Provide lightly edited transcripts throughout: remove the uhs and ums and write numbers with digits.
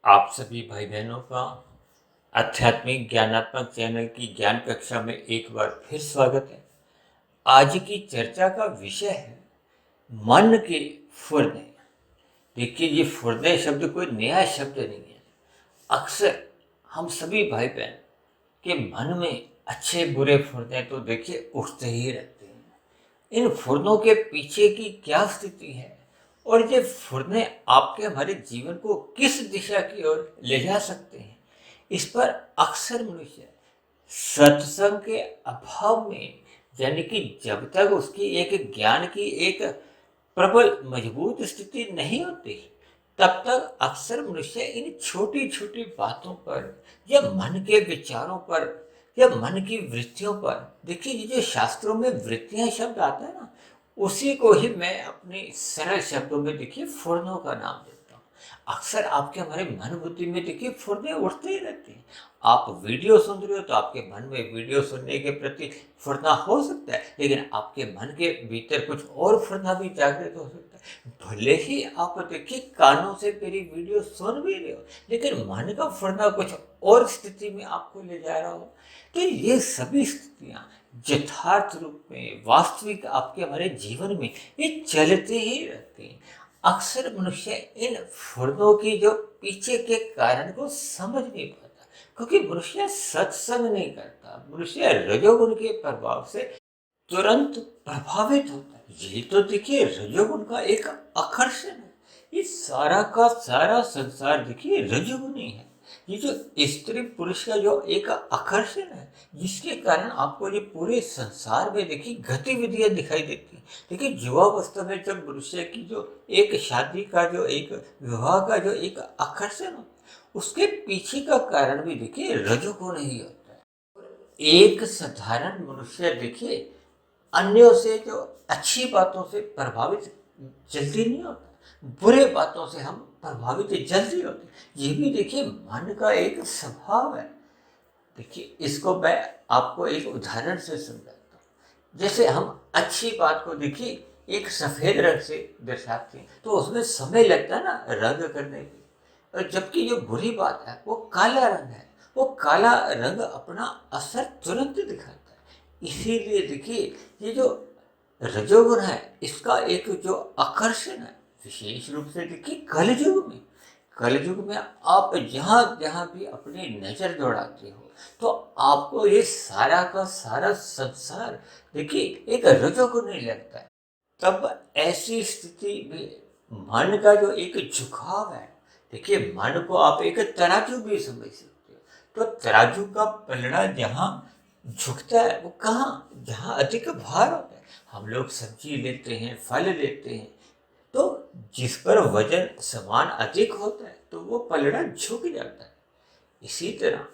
आप सभी भाई बहनों का आध्यात्मिक ज्ञानात्मक चैनल की ज्ञान कक्षा में एक बार फिर स्वागत है। आज की चर्चा का विषय है मन के फुरने। देखिए, ये फुरने शब्द कोई नया शब्द नहीं है। अक्सर हम सभी भाई बहन के मन में अच्छे बुरे फुरने तो देखिए उठते ही रहते हैं। इन फुरनों के पीछे की क्या स्थिति है और ये फुरने आपके हमारे जीवन को किस दिशा की ओर ले जा सकते हैं, इस पर अक्सर मनुष्य सत्संग के अभाव में, यानी कि जब तक उसकी एक ज्ञान की एक प्रबल मजबूत स्थिति नहीं होती, तब तक अक्सर मनुष्य इन छोटी छोटी बातों पर या मन के विचारों पर या मन की वृत्तियों पर, देखिए ये जो शास्त्रों में वृत्तियां शब्द आता है ना, उसी को ही मैं अपने सरल शब्दों में देखिए फुरनों का नाम देता हूँ। अक्सर आपके हमारे मन बुद्धि में देखिए फुरने उठते ही रहते हैं। आप वीडियो सुन रहे हो तो आपके मन में वीडियो सुनने के प्रति फुरना हो सकता है, लेकिन आपके मन के भीतर कुछ और फुरना भी जागृत हो सकता है। भले ही आप देखिए कानों से मेरी वीडियो सुन भी रहे हो, लेकिन मन का फुरना कुछ और स्थिति में आपको ले जा रहा हो। तो ये सभी स्थितियां यथार्थ रूप में वास्तविक आपके हमारे जीवन में ये चलते ही रहते हैं। अक्सर मनुष्य इन फुर्नों की जो पीछे के कारण को समझ नहीं पाता, क्योंकि मनुष्य सत्संग नहीं करता। मनुष्य रजोगुण के प्रभाव से तुरंत प्रभावित होता है। यही तो देखिए रजोगुण का एक आकर्षण है। ये सारा का सारा संसार देखिए रजोगुणी है। ये जो स्त्री पुरुष का जो एक आकर्षण है, जिसके कारण आपको ये पूरे संसार में देखिए गतिविधियां दिखाई देती हैं। देखिए युवावस्था में जब मनुष्य की जो एक शादी का जो एक विवाह का जो एक आकर्षण होता है, उसके पीछे का कारण भी देखिए रजोगुण ही होता है। एक साधारण मनुष्य देखिए अन्यों से जो अच्छी बातों से प्रभावित जल्दी नहीं होता, बुरे बातों से हम प्रभावित जल्दी होते। ये भी देखिए मन का एक स्वभाव है। देखिए इसको मैं आपको एक उदाहरण से समझाता हूँ। जैसे हम अच्छी बात को देखिए एक सफेद रंग से दर्शाते हैं तो उसमें समय लगता है ना रंग करने में, और जबकि जो बुरी बात है वो काला रंग है, वो काला रंग अपना असर तुरंत दिखाता है। इसीलिए देखिए ये जो रजोगुण है इसका एक जो आकर्षण है, विशेष रूप से देखिए कलयुग में आप जहाँ जहाँ भी अपनी नजर दौड़ाते हो तो आपको ये सारा का सारा संसार देखिए एक रजोगुण ही लगता है। तब ऐसी स्थिति में मन का जो एक झुकाव है, देखिए मन को आप एक तराजू भी समझ सकते हो। तो तराजू का पलड़ा जहाँ झुकता है वो कहाँ, जहाँ अधिक भार होता है। हम लोग सब्जी लेते हैं, फल लेते हैं, तो जिस पर वजन समान अधिक होता है तो वो पलड़ा झुक जाता है। इसी तरह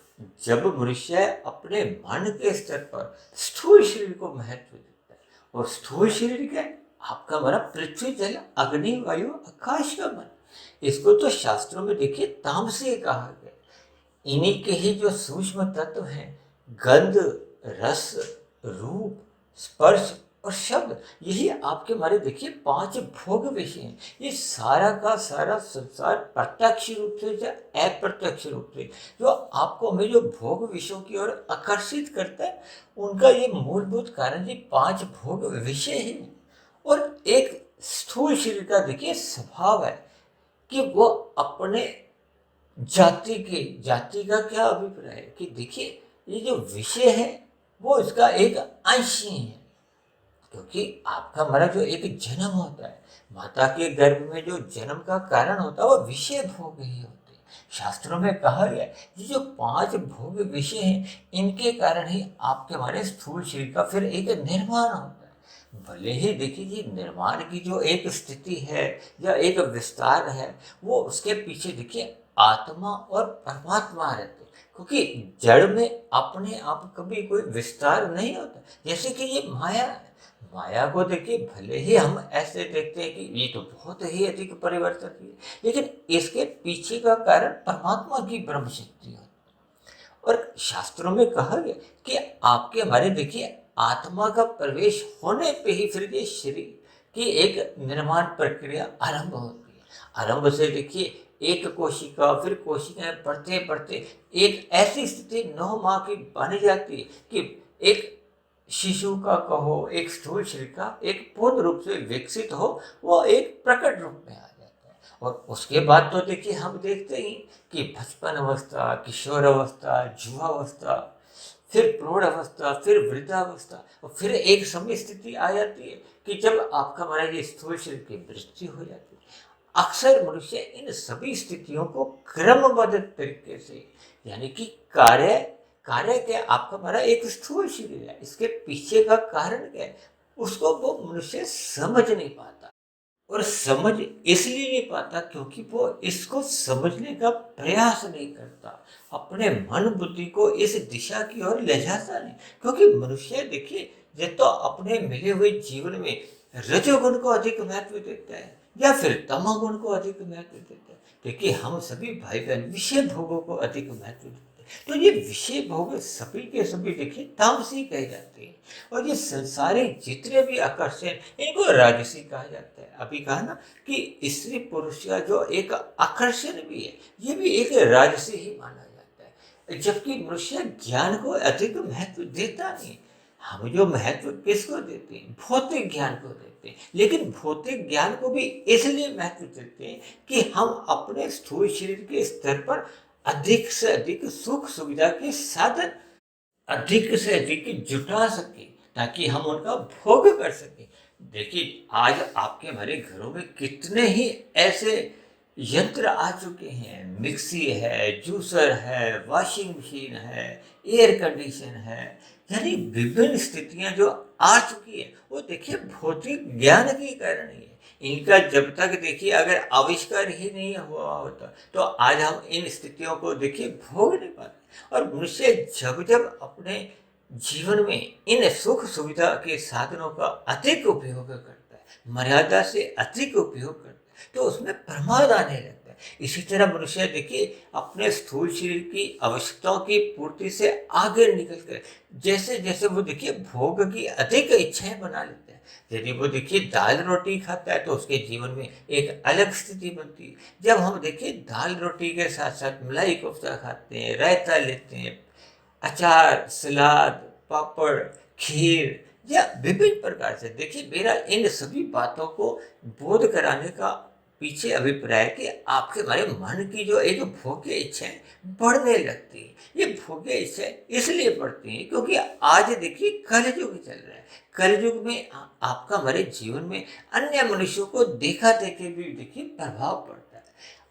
जब मनुष्य अपने मन के स्तर पर स्थूल शरीर को महत्व देता है, और स्थूल शरीर क्या है, आपका मन पृथ्वी जल अग्नि वायु आकाश का मन, इसको तो शास्त्रों में देखिए तामसी कहा गया। इन्हीं के ही जो सूक्ष्म तत्व हैं, गंध, रस, रूप, स्पर्श और शब्द, यही आपके हमारे देखिए 5 भोग विषय हैं। ये सारा का सारा संसार प्रत्यक्ष रूप से या अप्रत्यक्ष रूप से जो आपको हमें जो भोग विषयों की ओर आकर्षित करता है, उनका ये मूलभूत कारण ये 5 भोग विषय हैं। और एक स्थूल शरीर का देखिए स्वभाव है कि वो अपने जाति का क्या अभिप्राय है कि देखिए ये जो विषय है वो इसका एक अंश ही है। क्योंकि आपका हमारा जो एक जन्म होता है, माता के गर्भ में जो जन्म का कारण होता है वो विषय भोग ही होते हैं। शास्त्रों में कहा गया है ये जो 5 भोग विषय हैं, इनके कारण ही आपके हमारे स्थूल शरीर का फिर एक निर्माण होता है। भले ही देखिए ये निर्माण की जो एक स्थिति है या एक विस्तार है, वो उसके पीछे देखिए आत्मा और परमात्मा रहते हैं। क्योंकि जड़ में अपने आप कभी कोई विस्तार नहीं होता। जैसे कि ये माया है, माया को देखिए भले ही हम ऐसे देखते हैं कि ये तो बहुत ही अधिक परिवर्तन है, लेकिन इसके पीछे का कारण परमात्मा की ब्रह्म शक्ति है। और शास्त्रों में कहा गया कि आपके हमारे देखिए आत्मा का प्रवेश होने पे ही फिर ये शरीर की एक निर्माण प्रक्रिया आरंभ होती है। आरंभ से देखिए एक कोशिका फिर कोशिकाएं बढ़ते बढ़ते एक ऐसी स्थिति 9 माह की बन जाती है कि एक शिशु का कहो, एक स्थूल शरीर का एक पूर्ण रूप से विकसित हो, वो एक प्रकट रूप में आ जाता है। और उसके बाद तो देखिए हम देखते ही कि बचपन अवस्था, किशोर अवस्था, युवावस्था, फिर प्रौढ़ अवस्था, फिर वृद्धावस्था, और फिर एक समय स्थिति आ जाती है कि जब आपका हमारा ये स्थूल शरीर की मृत्यु हो जाती है। अक्सर मनुष्य इन सभी स्थितियों को क्रमबद्ध तरीके से, यानी कि कार्य कार्य क्या है, आपका हमारा एक स्थूल शरीर है, इसके पीछे का कारण क्या है, उसको वो मनुष्य समझ नहीं पाता। और समझ इसलिए नहीं पाता क्योंकि वो इसको समझने का प्रयास नहीं करता, अपने मन बुद्धि को इस दिशा की ओर ले जाता नहीं। क्योंकि मनुष्य देखिए, ये तो अपने मिले हुए जीवन में रजोगुण को अधिक महत्व देता है या फिर तमोगुण को अधिक महत्व देता है। देखिए हम सभी भाई बहन विषय भोगों को अधिक महत्व देते हैं, तो ये विषय भोग सभी के सभी देखिए तामसी कहे जाते हैं। और ये संसारिक जितने भी आकर्षण, इनको राजसी कहा जाता है। अभी कहा ना कि स्त्री पुरुष का जो एक आकर्षण भी है, ये भी एक राजसी ही माना जाता है। जबकि मनुष्य ज्ञान को अधिक महत्व देता नहीं। हम जो महत्व किसको देते हैं, भौतिक ज्ञान को देते हैं, लेकिन भौतिक ज्ञान को भी इसलिए महत्व देते हैं कि हम अपने स्थूल शरीर के स्तर पर अधिक से अधिक सुख सुविधा के साधन अधिक से अधिक जुटा सके, ताकि हम उनका भोग कर सकें। देखिए आज आपके हमारे घरों में कितने ही ऐसे यंत्र आ चुके हैं, मिक्सी है, जूसर है, वॉशिंग मशीन है, एयर कंडीशन है, यानी विभिन्न स्थितियां जो आ चुकी है, वो देखिए भौतिक ज्ञान के कारण ही है। इनका जब तक देखिए अगर आविष्कार ही नहीं हुआ होता तो आज हम इन स्थितियों को देखिए भोग नहीं पाते। और मनुष्य जब जब अपने जीवन में इन सुख सुविधा के साधनों का अधिक उपयोग करता है, मर्यादा से अधिक उपयोग करता है, तो उसमें प्रमाद आने लगता है। इसी तरह मनुष्य देखिए अपने स्थूल शरीर की आवश्यकताओं की पूर्ति से आगे निकल कर जैसे जैसे वो देखिए भोग की अधिक इच्छाएं बना लेते हैं। यदि वो देखिए दाल रोटी खाता है तो उसके जीवन में एक अलग स्थिति बनती है। जब हम देखिए दाल रोटी के साथ साथ मलाई कोफ्ता खाते हैं, रायता लेते हैं, अचार, सलाद, पापड़, खीर या विभिन्न प्रकार से, देखिए मेरा इन सभी बातों को बोध कराने का पीछे अभिप्राय है कि आपके हमारे मन की जो एक भोग्य इच्छाएं बढ़ने लगती है। ये भोग्य इच्छाएं इसलिए बढ़ती हैं क्योंकि आज देखिए कलयुग चल रहा है। कलयुग में आपका हमारे जीवन में अन्य मनुष्यों को देखा देखे भी देखिए प्रभाव पड़ता है।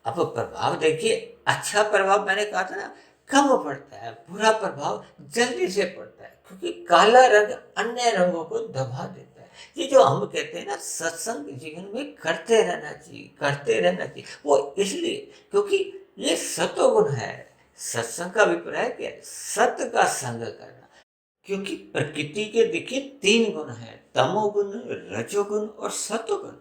अब प्रभाव देखिए, अच्छा प्रभाव मैंने कहा था ना कम पड़ता है, बुरा प्रभाव जल्दी से पड़ता है, क्योंकि काला रंग अन्य रंगों को दबा देता है। ये जो हम कहते हैं ना सत्संग जीवन में करते रहना चाहिए, करते रहना चाहिए, वो इसलिए क्योंकि ये सतोगुण है। सत्संग का अभिप्राय क्या है, सत्य का संग करना। क्योंकि प्रकृति के देखिए 3 गुण हैं, तमोगुण, रजोगुण और सतोगुण।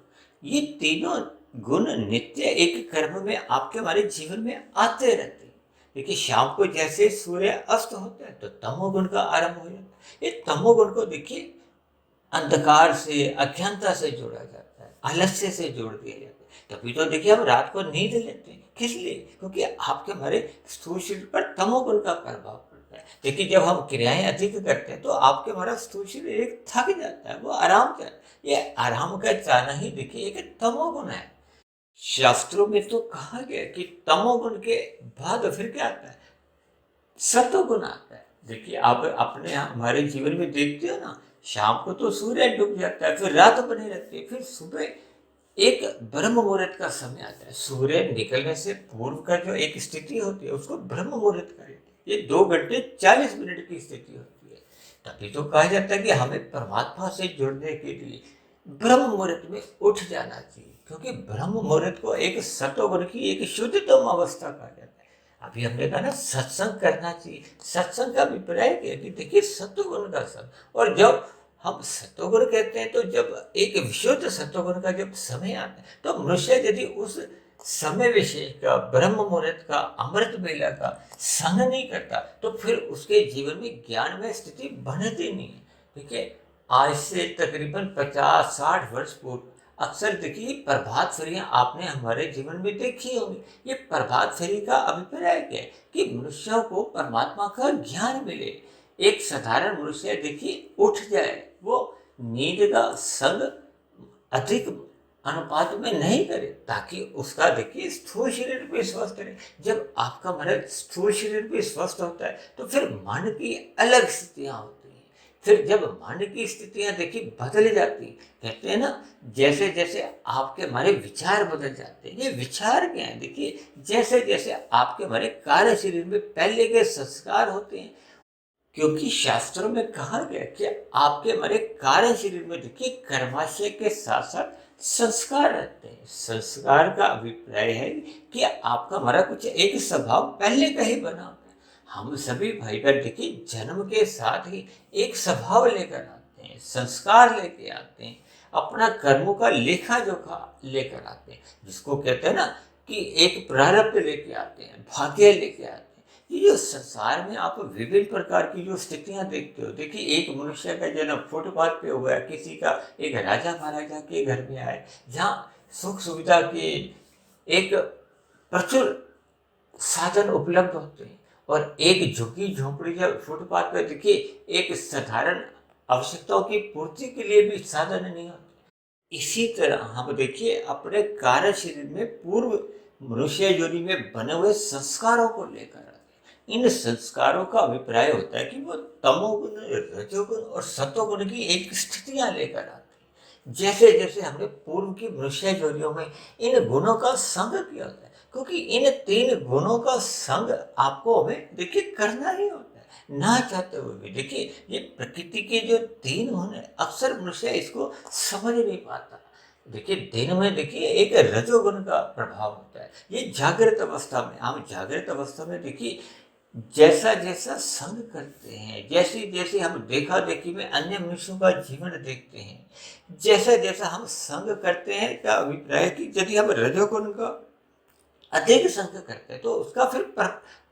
ये तीनों गुण नित्य एक कर्म में आपके हमारे जीवन में आते रहते हैं। देखिए शाम को जैसे सूर्य अस्त होता है तो तमोगुण का आरंभ हो जाता है। ये तमोगुण को देखिए अंधकार से, अज्ञानता से जोड़ा जाता है, आलस्य से जोड़ दिया जाता है। तभी तो देखिए हम रात को नींद लेते हैं, किस लिए, क्योंकि आपके हमारे स्थूल शरीर पर तमोगुण का प्रभाव पड़ता है। देखिए जब हम क्रियाएं अधिक करते हैं तो आपके हमारा स्थूल शरीर एक थक जाता है, वो आराम चाहता है। ये आराम का चाहना ही देखिए एक तमोगुण है। शास्त्रों में तो कहा गया कि तमोगुण के बाद फिर क्या आता है, सतोगुण आता है। देखिए आप अपने हमारे जीवन में देखते हो ना, शाम को तो सूर्य डूब जाता है, फिर रात बनी रहती है, फिर सुबह एक ब्रह्म मुहूर्त का समय आता है। सूर्य निकलने से पूर्व का जो एक स्थिति होती है उसको ब्रह्म मुहूर्त कहते हैं। ये 2 घंटे 40 मिनट की स्थिति होती है। तभी तो कहा जाता है कि हमें परमात्मा से जुड़ने के लिए ब्रह्म मुहूर्त में उठ जाना चाहिए, क्योंकि ब्रह्म मुहूर्त को एक सतोगुण की एक शुद्धतम अवस्था कहा जाता है। अभी हमने कहा ना सत्संग करना चाहिए। सत्संग का अभिप्राय क्या है कि देखिए सतोगुण का संग। और जब हम सतोगुण कहते हैं तो जब एक विशुद्ध सतोगुण का जब समय आता है तो मनुष्य यदि उस समय विशेष का, ब्रह्म मुहूर्त का, अमृत बेला का संग नहीं करता तो फिर उसके जीवन में ज्ञान में स्थिति बनती नहीं है। ठीक है, आज से तकरीबन 50-60 वर्ष पूर्व अक्सर देखिए प्रभात फेरियां आपने हमारे जीवन में देखी होंगी। ये प्रभात फेरी का अभिप्राय क्या है कि मनुष्यों को परमात्मा का ज्ञान मिले। एक साधारण मनुष्य देखिए उठ जाए, वो नींद का संग अधिक अनुपात में नहीं करे, ताकि उसका देखिए स्थूल शरीर भी स्वस्थ रहे। जब आपका मन स्थूल शरीर भी स्वस्थ होता है तो फिर मन की अलग स्थितियां होती हैं। फिर जब मन की स्थितियां देखिए बदल जाती, कहते हैं ना, जैसे जैसे आपके हमारे विचार बदल जाते हैं। ये विचार क्या है देखिए, जैसे जैसे आपके हमारे कार्य शरीर में पहले के संस्कार होते हैं, क्योंकि शास्त्रों में कहा गया कि आपके हमारे कार्य शरीर में देखिए कर्माशय के साथ साथ संस्कार रहते हैं। संस्कार का अभिप्राय है कि आपका हमारा कुछ एक स्वभाव पहले का ही बना होता है। हम सभी भाई बहन देखिए जन्म के साथ ही एक स्वभाव लेकर आते हैं, संस्कार लेके आते हैं, अपना कर्मों का लेखा जोखा लेकर आते हैं, जिसको कहते हैं ना कि एक प्रारब्ध लेके आते हैं, भाग्य लेके आते हैं। ये जो संसार में आप विभिन्न प्रकार की जो स्थितियां देखते हो, देखिए एक मनुष्य का जन्म फुटपाथ पे हुआ है, किसी का एक राजा महाराजा के घर में आए, जहाँ सुख सुविधा के एक प्रचुर साधन उपलब्ध होते हैं, और एक झुग्गी झोंपड़ी या फुटपाथ पे देखिए एक साधारण आवश्यकताओं की पूर्ति के लिए भी साधन नहीं होते। इसी तरह हम देखिए अपने कार्य शरीर में पूर्व मनुष्य योनि में बने हुए संस्कारों को लेकर आते हैं। इन संस्कारों का अभिप्राय होता है कि वो तमोगुण, रजोगुण और सतोगुण की एक स्थितियां लेकर आते हैं। जैसे जैसे हमने पूर्व की मनुष्य योनियों में इन गुणों का संग किया होता है, क्योंकि इन 3 गुणों का संग आपको हमें देखिए करना ही होता है, ना चाहते हुए भी। देखिए ये प्रकृति के जो 3 गुण है, अक्सर मनुष्य इसको समझ नहीं पाता। देखिए दिन में देखिए एक रजोगुण का प्रभाव होता है। ये जागृत अवस्था में, हम जागृत अवस्था में देखिए जैसा जैसा संग करते हैं, जैसे जैसे हम देखा देखी में अन्य मनुष्यों का जीवन देखते हैं, जैसा जैसा हम संग करते हैं, का अभिप्राय है कि यदि हम रजोगुण का अधिक संग करते हैं तो उसका फिर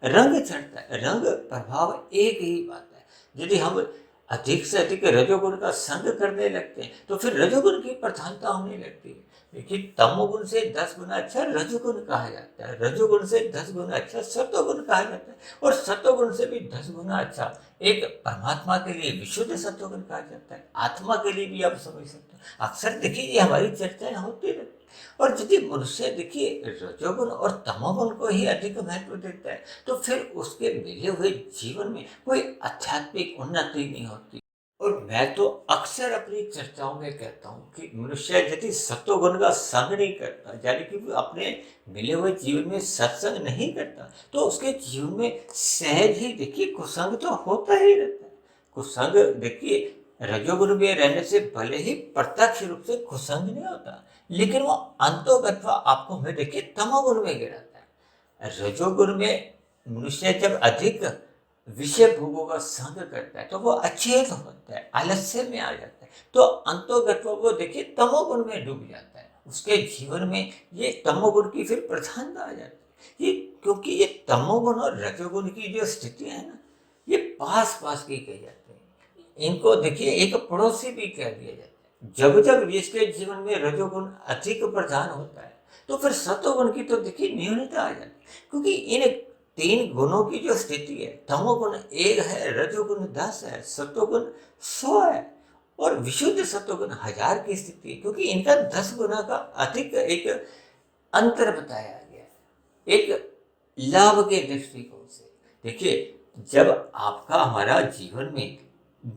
रंग चढ़ता है। रंग प्रभाव एक ही बात है। यदि हम अधिक से अधिक रजोगुण का संग करने लगते हैं तो फिर रजोगुण की प्रधानता होने लगती है। देखिए तमोगुण से 10 गुना अच्छा रजोगुण कहा जाता है, रजोगुण से 10 गुना अच्छा सतोगुण कहा जाता है, और सतोगुण से भी 10 गुना अच्छा एक परमात्मा के लिए विशुद्ध सतोगुण कहा जाता है। आत्मा के लिए भी आप समझ सकते हैं। अक्सर देखिए ये हमारी चर्चाएं होती रहती है। और यदि मनुष्य देखिए रजोगुण और तमोगुण को ही अधिक महत्व देता है तो फिर उसके मिले हुए जीवन में कोई आध्यात्मिक उन्नति नहीं होती। और मैं तो अक्सर अपनी चर्चाओं में कहता हूँ कि मनुष्य यदि सत्वगुण का संग नहीं करता, यानी कि वो अपने मिले हुए जीवन में सत्संग नहीं करता, तो उसके जीवन में सहज ही देखिए कुसंग तो होता ही रहता है। कुसंग देखिए रजोगुण में रहने से भले ही प्रत्यक्ष रूप से कुसंग नहीं होता, लेकिन वो अंतोगत्वा आपको हमें देखिए तमोगुण में गिराता है। रजोगुण में मनुष्य जब अधिक विषय भोगों का संग करता है तो वो अचेत होता है, आलस्य में आ जाता है, तो अंतोगत्वा वो देखिए तमोगुण में डूब जाता है। उसके जीवन में ये तमोगुण की फिर प्रधानता आ जाती है। ये क्योंकि ये तमोगुण और रजोगुण की जो स्थितियां है ना, ये पास पास की कही जाती है। इनको देखिए एक पड़ोसी भी कह दिया जाता है। जब जब जिसके जीवन में रजोगुण अधिक प्रधान होता है तो फिर सतोगुण की तो देखिए न्यूनता आ जाती है, क्योंकि इन 3 गुणों की जो स्थिति है, तमोगुण 1 है, रजोगुण 10 है, सतोगुण 100 है, और विशुद्ध सतोगुण 1000 की स्थिति है, क्योंकि इनका 10 गुना का अधिक एक अंतर बताया गया है, एक लाभ के दृष्टिकोण से। देखिए जब आपका हमारा जीवन में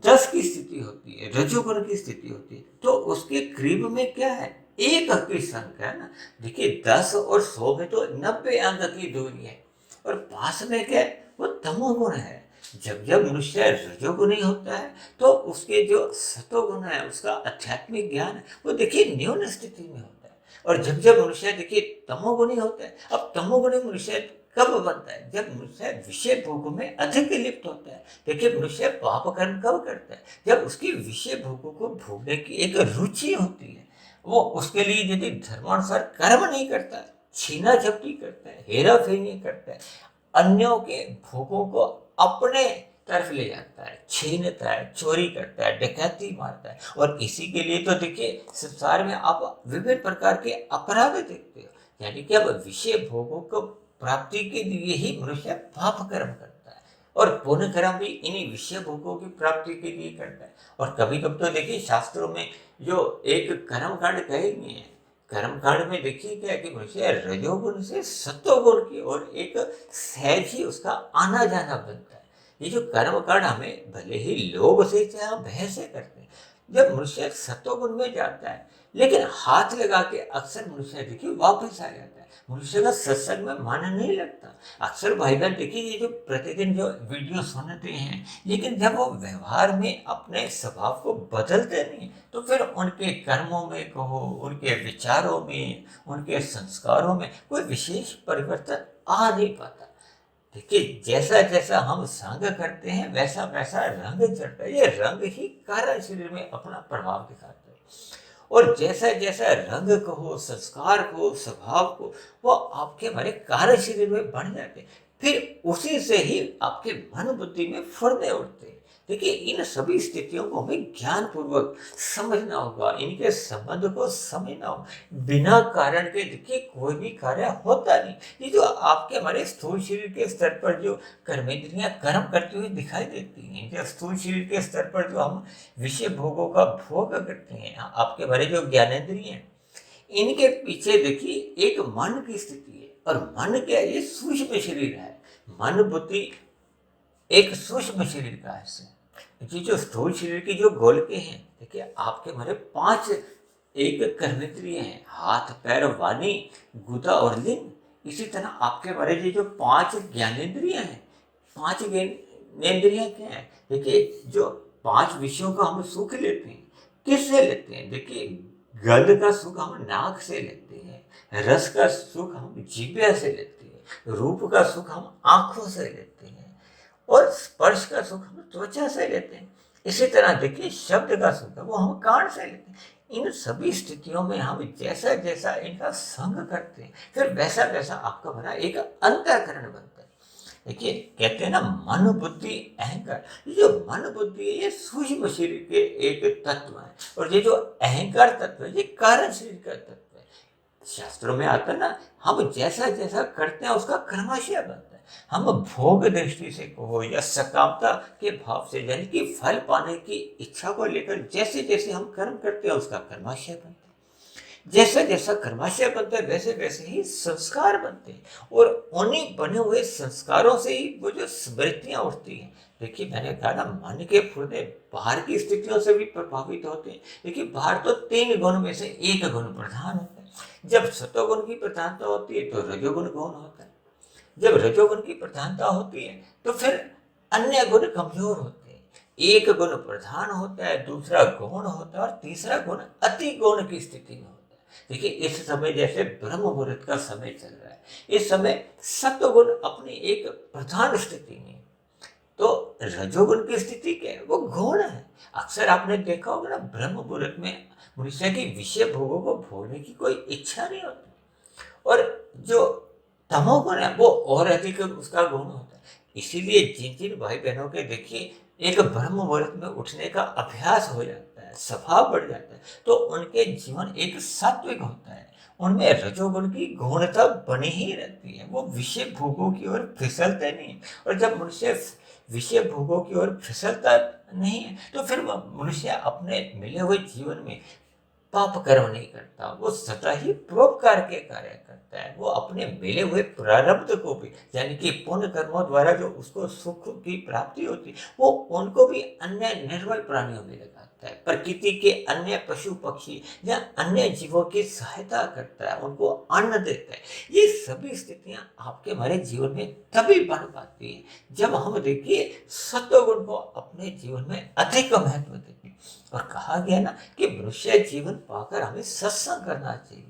10 की स्थिति होती है, रजोगुण की स्थिति होती है, तो उसके करीब में क्या है, 1 अंक की संख्या है ना। देखिए 10 और 100 में तो 90 अंक की दूरी है, और पास में क्या है, वो तमोगुण है। जब जब मनुष्य रजोगुणी होता है तो उसके जो सतोगुण है, उसका आध्यात्मिक ज्ञान है, वो देखिए न्यून स्थिति में होता है। और जब जब मनुष्य देखिए तमोगुणी होता है, अब तमोगुणी मनुष्य कब बनता है, जब मनुष्य विषय भोगों में अधिक लिप्त होता है। देखिए मनुष्य पाप कर्म कब करता है, जब उसकी विषय भोगों को भोगने की एक रुचि होती है। वो उसके लिए यदि धर्मानुसार कर्म नहीं करता, छीना झपटी करता है, हेरा फेरी करता है, अन्यों के भोगों को अपने तरफ ले जाता है, छीनता है, चोरी करता है, डकैती मारता है। और इसी के लिए तो देखिए संसार में आप विभिन्न प्रकार के अपराध देखते हो। यानी कि अब विषय भोगों को प्राप्ति के लिए ही मनुष्य पाप कर्म करता है और पुण्य कर्म भी इन्हीं विषय भोगों की प्राप्ति के लिए करता है। और कभी कभी तो देखिए शास्त्रों में जो एक कर्म कांड कहे गए हैं, कर्म कांड में देखिए क्या कि मनुष्य रजोगुण से सत्वगुण की ओर एक सहज ही उसका आना जाना बनता है। ये जो कर्म कांड हमें भले ही लोभ से चाहे भय से करते हैं, जब मनुष्य सत्वगुण में जाता है लेकिन हाथ लगा के अक्सर मनुष्य देखिए वापस आ जाता है। मनुष्य का सत्संग में मन नहीं लगता। अक्सर भाई बहन देखिए ये जो प्रतिदिन जो वीडियो सुनते हैं, लेकिन जब वो व्यवहार में अपने स्वभाव को बदलते नहीं तो फिर उनके कर्मों में कहो, उनके विचारों में, उनके संस्कारों में कोई विशेष परिवर्तन आ नहीं पाता। देखिए जैसा जैसा हम संग करते हैं वैसा वैसा रंग चढ़ता है। ये रंग ही कारण शरीर में अपना प्रभाव दिखाता है। और जैसा जैसा रंग को, संस्कार को, स्वभाव को, वो आपके हमारे कार्य शरीर में बढ़ जाते हैं। फिर उसी से ही आपके मन बुद्धि में फुर्ते उठते हैं। देखिए इन सभी स्थितियों को हमें ज्ञान पूर्वक समझना होगा, इनके संबंध को समझना होगा। बिना कारण के देखिए कोई भी कार्य होता नहीं। ये जो आपके हमारे स्थूल शरीर के स्तर पर जो कर्मेंद्रियां कर्म करती हुई दिखाई देती हैं, जो स्थूल शरीर के स्तर पर जो हम विषय भोगों का भोग करते हैं, आपके हमारे जो ज्ञानेंद्रिय हैं, इनके पीछे देखिए एक मन की स्थिति है। और मन क्या है? ये सूक्ष्म शरीर है। मन बुद्धि एक सूक्ष्म शरीर का हिस्सा है। ये जो स्थूल शरीर की जो गोलकें हैं, देखिए आपके हमारे 5 एक कर्मेंद्रिय हैं, हाथ पैर वाणी गुदा और लिंग। इसी तरह आपके हमारे जो 5 ज्ञानेंद्रिय हैं, 5 ज्ञानेंद्रियां क्या है? देखिए जो 5 विषयों का हम सुख लेते हैं, किससे लेते हैं? देखिए गंध का सुख हम नाक से लेते हैं, रस का सुख हम जीभ से लेते हैं, रूप का सुख हम आंखों से लेते हैं, और स्पर्श का सुख हम त्वचा से लेते हैं। इसी तरह देखिए शब्द का सुख है वो हम कान से लेते हैं। इन सभी स्थितियों में हम जैसा जैसा इनका संग करते हैं, फिर वैसा वैसा आपका बना एक अंतःकरण बनता है। देखिए कहते हैं ना मन बुद्धि अहंकार। ये जो मन बुद्धि है ये सूक्ष्म शरीर के एक तत्व है, और ये जो अहंकार तत्व है ये कारण शरीर का तत्व है। शास्त्रों में आता है ना, हम जैसा जैसा करते हैं उसका कर्माशय बनता है। हम भोग दृष्टि से कहो या सकामता के भाव से, यानी कि फल पाने की इच्छा को लेकर जैसे जैसे हम कर्म करते हैं उसका कर्माशय बनता है। जैसा जैसा कर्माशय बनता है वैसे वैसे ही संस्कार बनते हैं, और उन्हीं बने हुए संस्कारों से ही वो जो स्मृतियां उठती हैं। देखिए मैंने कहा ना मन के फुर्ते बाहर की स्थितियों से भी प्रभावित होते हैं। देखिए बाहर तो 3 गुण में से एक गुण प्रधान होता है। जब सत्वगुण की प्रधानता होती है तो रजोगुण गौण होता है। जब रजोगुण की प्रधानता होती है तो फिर अन्य गुण कमजोर होते हैं। एक गुण प्रधान होता है, दूसरा गौण होता है, और तीसरा गुण अति गौण की स्थिति में होता है। देखिए इस समय जैसे ब्रह्म मुहूर्त का समय चल रहा है, इस समय सत्वगुण अपनी एक प्रधान स्थिति में, तो रजोगुण की स्थिति क्या है? वो गौण है। अक्सर आपने देखा होगा ना ब्रह्म मुहूर्त में मनुष्य की विषय भोगों को भोगने की कोई इच्छा नहीं होती, और जो तमोगुण है वो और अधिक उसका गुण होता है। इसीलिए जिन जिन भाई बहनों के देखिए एक ब्रह्म मुहूर्त में उठने का अभ्यास हो जाता है, स्वभाव बढ़ जाता है, तो उनके जीवन एक सात्विक होता है। उनमें रजोगुण की गौणता बनी ही रहती है। वो विषय भोगों की ओर फिसलते नहीं। और जब मनुष्य विषय भोगों की ओर फिसलता नहीं है तो फिर मनुष्य अपने मिले हुए जीवन में पाप कर्म नहीं करता, वो सदा ही परोपकार के कार्य करता है। वो अपने मिले हुए प्रारब्ध को भी, यानी कि पुण्य कर्मों द्वारा जो उसको सुख की प्राप्ति होती वो उनको भी अन्य निर्बल प्राणियों में लगाता है, प्रकृति के अन्य पशु पक्षी या अन्य जीवों की सहायता करता है, उनको अन्न देता है। ये सभी स्थितियां आपके हमारे जीवन में तभी बन पाती है जब हम देखिए सत्वगुण को अपने जीवन में अधिक महत्व देते हैं। और कहा गया ना कि मनुष्य जीवन पाकर हमें सत्संग करना चाहिए।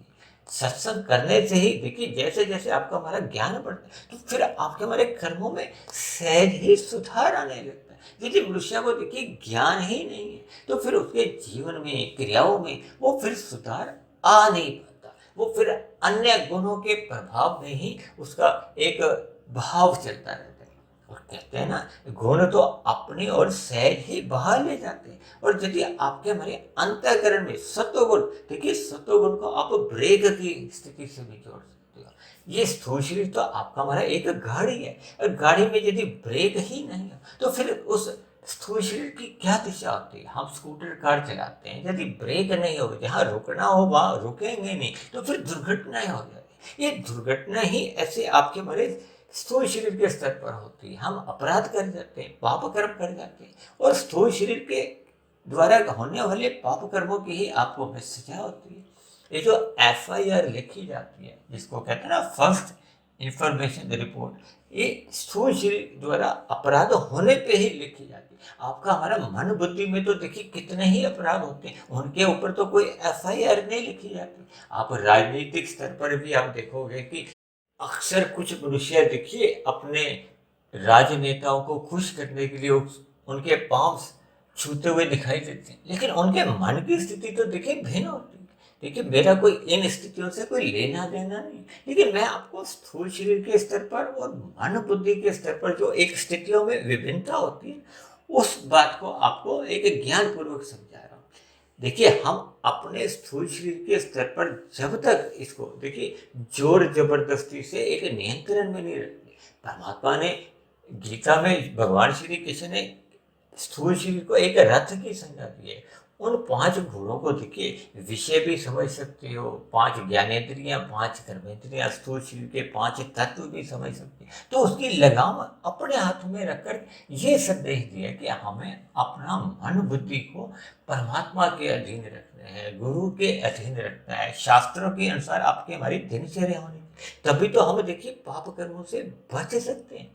सत्संग करने से ही देखिए जैसे जैसे आपका हमारा ज्ञान बढ़ता है तो फिर आपके हमारे कर्मों में सहज ही सुधार आने लगता है। यदि मनुष्य को देखिए ज्ञान ही नहीं है तो फिर उसके जीवन में, क्रियाओं में वो फिर सुधार आ नहीं पाता। वो फिर अन्य गुणों के प्रभाव में ही उसका एक भाव चलता रहता है। और कहते हैं ना, गुण तो अपनी ओर सहज ही बहा ले जाते हैं। और यदि आपके हमारे अंतःकरण में सत्वगुण, देखिए सत्वगुण को आप ब्रेक की स्थिति से भी जोड़ सकते हो। ये स्थूल शरीर तो आपका हमारा एक गाड़ी है, और गाड़ी में यदि ब्रेक ही नहीं हो तो फिर उस स्थूल शरीर की क्या दिशा होती है। हम स्कूटर कार चलाते हैं, यदि ब्रेक नहीं हो, जहाँ रुकना हो वहाँ रुकेंगे नहीं, तो फिर दुर्घटनाएं हो जाएगी। ये दुर्घटना ही ऐसे आपके हमारे स्थूल शरीर के स्तर पर होती है। हम अपराध कर जाते हैं, पाप कर्म कर जाते हैं, और स्थूल शरीर के द्वारा होने वाले पाप कर्मों की ही आपको हमें सजा होती है। ये जो FIR लिखी जाती है, जिसको कहते हैं ना फर्स्ट इंफॉर्मेशन रिपोर्ट, ये स्थूल शरीर द्वारा अपराध होने पे ही लिखी जाती है। आपका हमारा मन बुद्धि में तो देखिए कितने ही अपराध होते हैं, उनके ऊपर तो कोई FIR नहीं लिखी जाती। आप राजनीतिक स्तर पर भी आप देखोगे कि अक्सर कुछ मनुष्य देखिए अपने राजनेताओं को खुश करने के लिए उनके पांव छूते हुए दिखाई देते हैं, लेकिन उनके मन की स्थिति तो देखिए भिन्न होती है। देखिए मेरा कोई इन स्थितियों से कोई लेना देना नहीं, लेकिन मैं आपको स्थूल शरीर के स्तर पर और मन बुद्धि के स्तर पर जो एक स्थितियों में विभिन्नता होती है, उस बात को आपको एक ज्ञान पूर्वक समझा रहा हूँ। देखिए हम अपने स्थूल शरीर के स्तर पर जब तक इसको देखिए जोर जबरदस्ती से एक नियंत्रण में नहीं रखते। परमात्मा ने गीता में भगवान श्री कृष्ण ने स्थूल शरीर को एक रथ की संज्ञा दी है। उन 5 घोड़ों को देखिए विषय भी समझ सकते हो, 5 ज्ञानेंद्रियां, 5 कर्मेंद्रियां, स्थूल शरीर के 5 तत्व भी समझ सकते हैं। तो उसकी लगाम अपने हाथ में रखकर ये संदेश दिया कि हमें अपना मन बुद्धि को परमात्मा के अधीन रखना है, गुरु के अधीन रखना है, शास्त्रों के अनुसार आपकी हमारी दिनचर्या होनी, तभी तो हम देखिए पाप कर्मों से बच सकते हैं।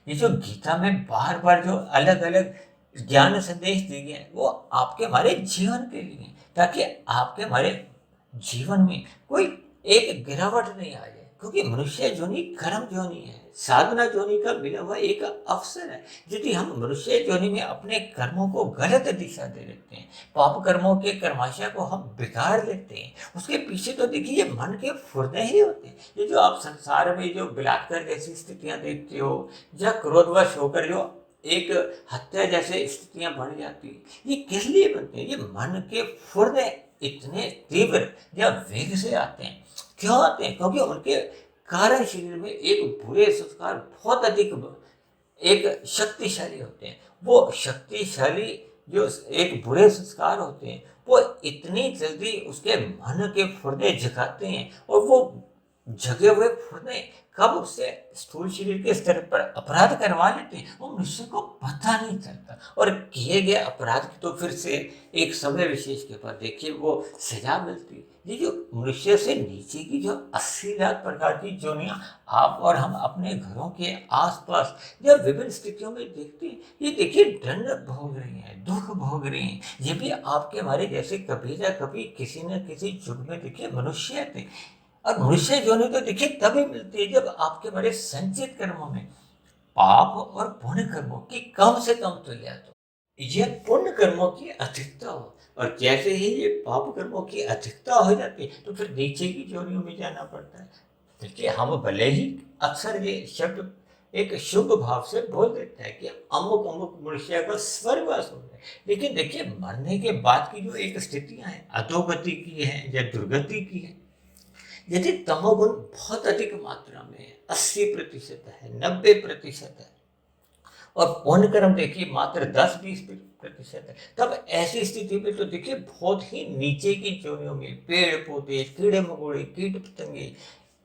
ये जो गीता में बार बार जो अलग अलग ज्ञान संदेश दिए गए हैं, वो आपके हमारे जीवन के लिए, ताकि आपके हमारे जीवन में कोई एक गिरावट नहीं आ जाए। क्योंकि मनुष्य जोनि कर्म जोनि है, साधना जोनि का मिला हुआ एक अवसर है। यदि हम मनुष्य जोनि में अपने कर्मों को गलत दिशा दे देते हैं, पाप कर्मों के कर्माशय को हम बिगाड़ लेते हैं, उसके पीछे तो देखिए ये मन के फुर्दे ही होते हैं। ये जो आप संसार में जो बलात्कार जैसी स्थितियां देखते हो, या क्रोधवश होकर जो एक हत्या जैसे स्थितियां बन जाती है, ये किस लिए बनते हैं? ये मन के फुर्दे इतने तीव्र या वेग से आते हैं। क्यों आते हैं? क्योंकि उनके कारण शरीर में एक बुरे संस्कार बहुत अधिक एक शक्तिशाली होते हैं। वो शक्तिशाली जो एक बुरे संस्कार होते हैं, वो इतनी जल्दी उसके मन के फुर्दे जगाते हैं, और वो जगे हुए फुर्दे कब उससे स्थूल शरीर के स्तर पर अपराध करवा लेते हैं, वो मनुष्य को पता नहीं चलता। और किए गए अपराध की तो फिर से एक समय विशेष के बाद देखिए वो सजा मिलती है। ये जो मनुष्य से नीचे की जो 80 लाख प्रकार की जोनियां आप और हम अपने घरों के आसपास या विभिन्न स्थितियों में देखते हैं, ये देखिए दंड भोग रही हैं, दुख भोग रही हैं। ये भी आपके हमारे जैसे कभी ना कभी किसी न किसी युग में देखिए मनुष्य थे। और मनुष्य जोनि तो देखिए तभी मिलती है जब आपके बड़े संचित कर्मों में पाप और पुण्य कर्मों की कम से कम तुलना हो। ये पुण्य कर्मों की अधिकता हो, और जैसे ही ये पाप कर्मों की अधिकता हो जाती है तो फिर नीचे की जोनियों में जाना पड़ता है। देखिए हम भले ही अक्सर ये शब्द एक शुभ भाव से बोल देते हैं कि अमुक अमुक मनुष्य का स्वर्गवास हो जाए, लेकिन देखिए मरने के बाद की जो एक स्थितियां हैं, अधोगति की है या दुर्गति की है, यदि तमोगुण बहुत अधिक मात्रा में है, 80% है, 90% है, और पुण्य कर्म देखिए मात्र 10-20% है, तब ऐसी स्थिति में तो देखिए बहुत ही नीचे की जोनियों में पेड़ पौधे, कीड़े मकोड़े, कीट पतंगे,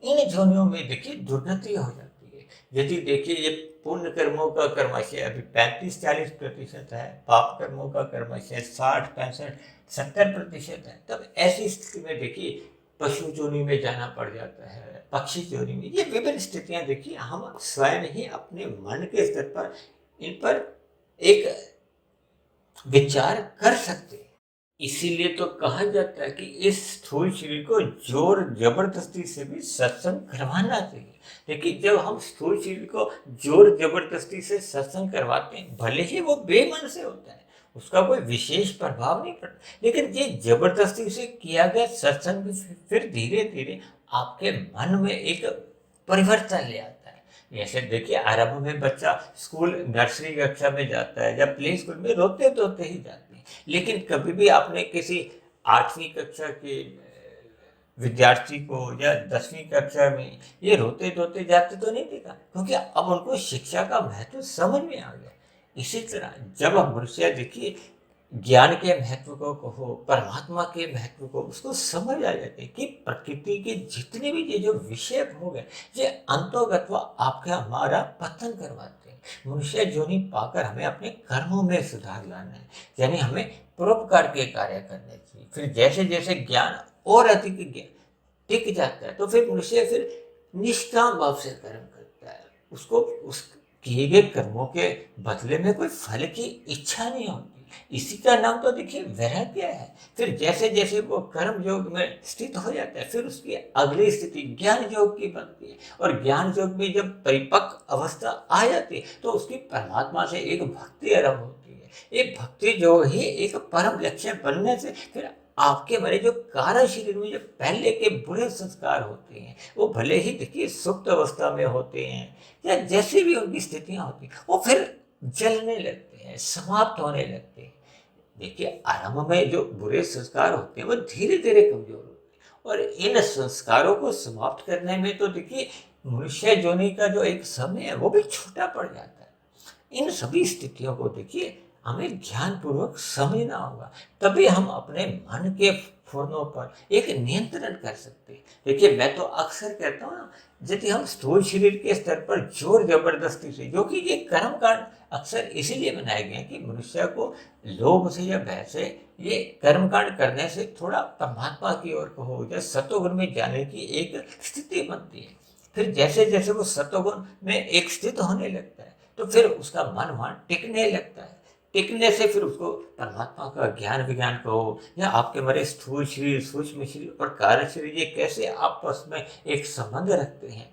इन जोनियों में देखिए दुर्गति हो जाती है। यदि देखिए ये पुण्य कर्मों का कर्माशय अभी 35-40% है, पाप कर्मों का कर्माशय 60-65-70% है, तब ऐसी स्थिति में देखिए पशु जोनि में जाना पड़ जाता है, पक्षी जोनि में। ये विभिन्न स्थितियां देखिए हम स्वयं ही अपने मन के स्तर पर इन पर एक विचार कर सकते हैं। इसीलिए तो कहा जाता है कि इस स्थूल शरीर को जोर जबरदस्ती से भी सत्संग करवाना चाहिए। लेकिन जब हम स्थूल शरीर को जोर जबरदस्ती से सत्संग करवाते हैं, भले ही वो बेमन से होता है, उसका कोई विशेष प्रभाव नहीं पड़ता, लेकिन ये जबरदस्ती से किया गया सत्संग फिर धीरे धीरे आपके मन में एक परिवर्तन ले आता है। जैसे देखिए आरंभ में बच्चा स्कूल नर्सरी कक्षा में जाता है या प्ले स्कूल में रोते धोते ही जाते हैं, लेकिन कभी भी आपने किसी 8वीं कक्षा के विद्यार्थी को या 10वीं कक्षा में ये रोते धोते जाते तो नहीं देखा, क्योंकि अब उनको शिक्षा का महत्व समझ में आ गया। इसी तरह जब हम मनुष्य देखिए ज्ञान के महत्व को कहो, परमात्मा के महत्व को उसको समझ आ जाते हैं कि प्रकृति के जितने भी ये जो विषय भोग है ये अंतोगत आपका हमारा पतन करवाते हैं। मनुष्य जोनि पाकर हमें अपने कर्मों में सुधार लाना है, यानी हमें परोपकार के कार्य करने चाहिए। फिर जैसे जैसे ज्ञान और अधिक ज्ञान टिक जाता है तो फिर मनुष्य फिर निष्काम भाव से कर्म करता है, उसको उस किए गए कर्मों के बदले में कोई फल की इच्छा नहीं होती। इसी का नाम तो देखिए वैराग्य है। फिर जैसे जैसे वो कर्म योग में स्थित हो जाता है फिर उसकी अगली स्थिति ज्ञान योग की बनती है, और ज्ञान योग में जब परिपक्व अवस्था आ जाती है तो उसकी परमात्मा से एक भक्ति आरंभ होती है। ये भक्ति जो ही एक परम लक्ष्य बनने से फिर आपके मेरे जो कारण शरीर में जो पहले के बुरे संस्कार होते हैं वो भले ही देखिए सुप्त अवस्था में होते हैं या जैसी भी उनकी स्थितियां होती हैं वो फिर जलने लगते हैं, समाप्त होने लगते हैं। देखिए आरंभ में जो बुरे संस्कार होते हैं वो धीरे धीरे कमजोर होते हैं, और इन संस्कारों को समाप्त करने में तो देखिए मनुष्य जोनि का जो एक समय है वो भी छोटा पड़ जाता है। इन सभी स्थितियों को देखिए हमें ध्यानपूर्वक समझना होगा, तभी हम अपने मन के फुर्नों पर एक नियंत्रण कर सकते हैं। देखिए मैं तो अक्सर कहता हूँ ना, यदि हम स्थूल शरीर के स्तर पर जोर जबरदस्ती से, जो कि ये कर्म कांड अक्सर इसीलिए बनाए गए हैं कि मनुष्य को लोभ से या भय से ये कर्म कांड करने से थोड़ा परमात्मा की ओर कहो या सतोगुण में जाने की एक स्थिति बनती है। फिर जैसे जैसे वो सतोगुण में एक स्थित होने लगता है तो फिर उसका मन वहाँ टिकने लगता है। टिकने से फिर उसको परमात्मा का ज्ञान विज्ञान कहो या आपके हमारे स्थूल शरीर, सूक्ष्म शरीर और कार्य शरीर ये कैसे आपस में एक संबंध रखते हैं,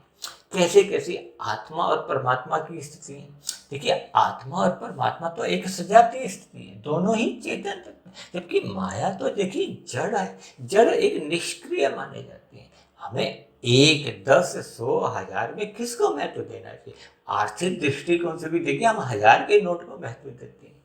कैसे कैसे आत्मा और परमात्मा की स्थिति है। देखिए आत्मा और परमात्मा तो एक सजातीय स्थिति है, दोनों ही चेतन तत्व, जबकि माया तो देखिए जड़ है। जड़ एक निष्क्रिय माने जाती है। हमें 1, 10, 100, 1000 में किसको महत्व देना चाहिए? आर्थिक दृष्टिकोण से भी देखिए हम 1000 के नोट को महत्व देते हैं,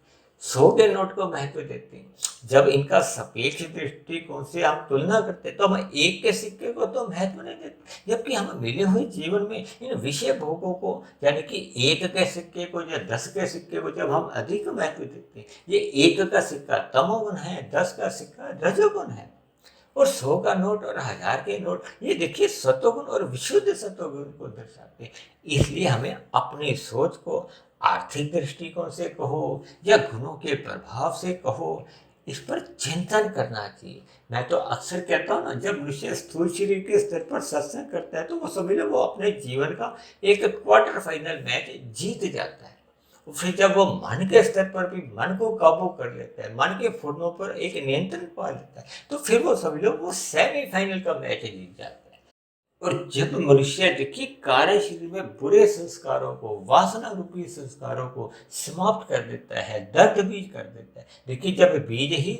100 के नोट को महत्व देते हैं। जब इनका सापेक्ष दृष्टिकोण से हम तुलना करते हैं तो हम 1 के सिक्के को तो महत्व नहीं देते, जबकि हम मिले हुए जीवन में इन विषय भोगों को, यानी कि 1 के सिक्के को या 10 के सिक्के को जब हम अधिक महत्व देते हैं, ये 1 का सिक्का तमोगुण है, 10 का सिक्का रजोगुण है, और 100 का नोट और 1000 के नोट ये देखिए सतोगुण और विशुद्ध सतोगुण को दर्शाते हैं। इसलिए हमें अपनी सोच को आर्थिक दृष्टिकोण से कहो या गुणों के प्रभाव से कहो, इस पर चिंतन करना चाहिए। मैं तो अक्सर कहता हूँ ना, जब मनुष्य स्थूल शरीर के स्तर पर सत्संग करता है तो वो समझ लो वो अपने जीवन का एक क्वार्टर फाइनल मैच जीत जाता है। फिर जब वो मन के स्तर पर भी मन को काबू कर लेता है, मन के फुर्नों पर एक नियंत्रण पा लेता है, तो फिर वो समझ लो वो सेमीफाइनल का मैच जीत जाता है। और जब मनुष्य देखिए कार्य शरीर में बुरे संस्कारों को, वासना रूपी संस्कारों को समाप्त कर देता है, दर्द बीज कर देता है। देखिए जब बीज ही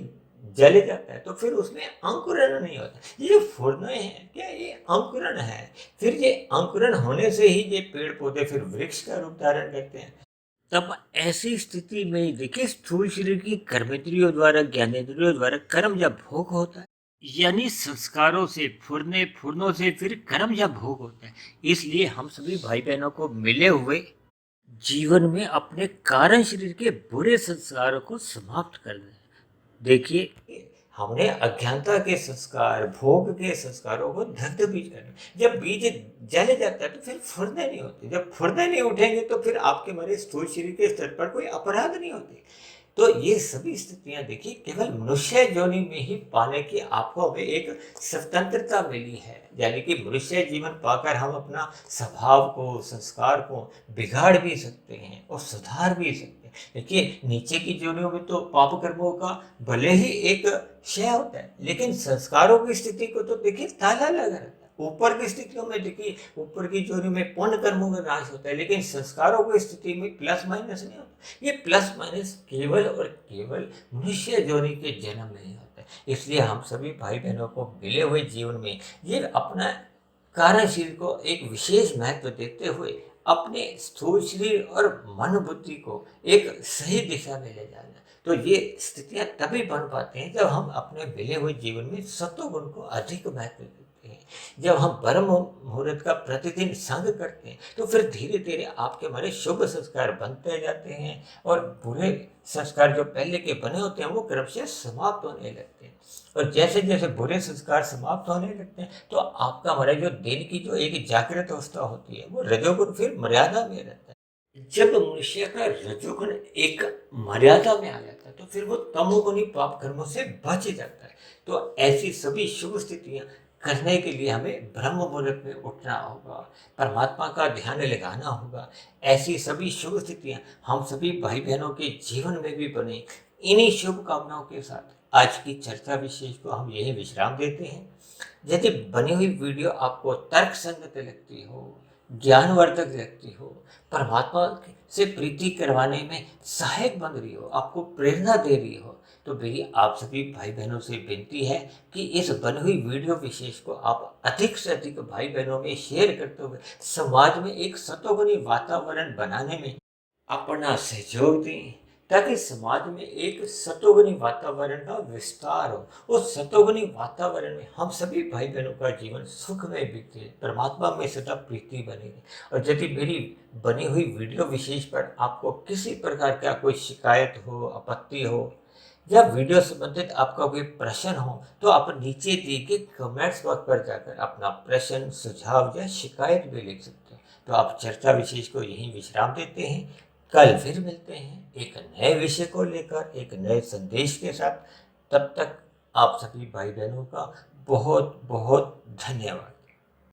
जल जाता है तो फिर उसमें अंकुरण नहीं होता। ये जो फुरने हैं क्या, ये अंकुरण है। फिर ये अंकुरण होने से ही ये पेड़ पौधे फिर वृक्ष का रूप धारण करते हैं। तब ऐसी स्थिति में ही देखिए स्थूल शरीर की कर्मेंद्रियों द्वारा, ज्ञानेंद्रियों द्वारा कर्म या भोग होता है, यानी संस्कारों से फुरने फुरनों से फिर कर्म या भोग होता है। इसलिए हम सभी भाई बहनों को मिले हुए जीवन में अपने कारण शरीर के बुरे संस्कारों को समाप्त करना है। देखिए हमने अज्ञानता के संस्कार, भोग के संस्कारों को दग्ध बीज करना। जब बीज जल जाता है तो फिर फुरने नहीं होते, जब फुरने नहीं उठेंगे तो फिर आपके हमारे स्थूल शरीर के स्तर पर कोई अपराध नहीं होते। तो ये सभी स्थितियां देखिए केवल मनुष्य योनि में ही पाने की आपको हमें एक स्वतंत्रता मिली है, यानी कि मनुष्य जीवन पाकर हम अपना स्वभाव को, संस्कार को बिगाड़ भी सकते हैं और सुधार भी सकते हैं। देखिए नीचे की योनियों में तो पाप कर्मों का भले ही एक क्षय होता है, लेकिन संस्कारों की स्थिति को तो देखिए ताला लगा रहता है। ऊपर की स्थितियों में देखिए ऊपर की योनि में पुण्य कर्मों का नाश होता है, लेकिन संस्कारों की स्थिति में प्लस माइनस नहीं होता। ये प्लस माइनस केवल और केवल मनुष्य योनि के जन्म में ही होता है। इसलिए हम सभी भाई बहनों को मिले हुए जीवन में ये अपना कार्यशील को एक विशेष महत्व देते हुए अपने स्थूल शरीर और मन बुद्धि को एक सही दिशा में ले जाना। तो ये स्थितियाँ तभी बन पाती हैं जब हम अपने मिले हुए जीवन में सत्वगुण को अधिक महत्व देते हैं। जब हम ब्रह्म मुहूर्त का प्रतिदिन संग करते हैं तो फिर धीरे धीरे आपके हमारे शुभ संस्कार बनते जाते हैं और बुरे संस्कार जो पहले के बने होते हैं वो क्रमशः समाप्त होने लगते हैं। और जैसे जैसे बुरे संस्कार समाप्त होने लगते हैं तो आपका हमारा जो दिन की जो एक जागृत अवस्था होती है वो रजोगुण फिर मर्यादा में रहता है। जब मनुष्य का रजोगुण एक मर्यादा में आ जाता है तो फिर वो तमोगुणी पाप कर्मों से बच जाता है। तो ऐसी सभी शुभ स्थितियां करने के लिए हमें ब्रह्म मुहूर्त में उठना होगा, परमात्मा का ध्यान लगाना होगा। ऐसी सभी शुभ स्थितियां हम सभी भाई बहनों के जीवन में भी बने, इन्हीं शुभ कामनाओं के साथ आज की चर्चा विशेष को हम यही विश्राम देते हैं। यदि बनी हुई वीडियो आपको तर्क संगत लगती हो, ज्ञानवर्धक लगती हो, परमात्मा से प्रीति करवाने में सहायक बन रही हो, आपको प्रेरणा दे रही हो, तो मेरी आप सभी भाई बहनों से विनती है कि इस बनी हुई वीडियो विशेष को आप अधिक से अधिक भाई बहनों में शेयर करते हुए समाज में एक सतोगुणी वातावरण बनाने में अपना सहयोग दें, ताकि समाज में एक सतोगुणी वातावरण का विस्तार हो। उस सतोगुणी वातावरण में हम सभी भाई बहनों का जीवन सुख में बीते, परमात्मा में सदा प्रीति बनी रहे। और यदि मेरी बनी हुई वीडियो विशेष पर आपको किसी प्रकार का कोई शिकायत हो, आपत्ति हो या वीडियो संबंधित आपका कोई प्रश्न हो तो आप नीचे दिए गए कमेंट्स बॉक्स पर जाकर अपना प्रश्न, सुझाव या शिकायत भी लिख सकते हैं। तो आप चर्चा विशेष को यहीं विश्राम देते हैं। कल फिर मिलते हैं एक नए विषय को लेकर, एक नए संदेश के साथ। तब तक आप सभी भाई बहनों का बहुत बहुत धन्यवाद।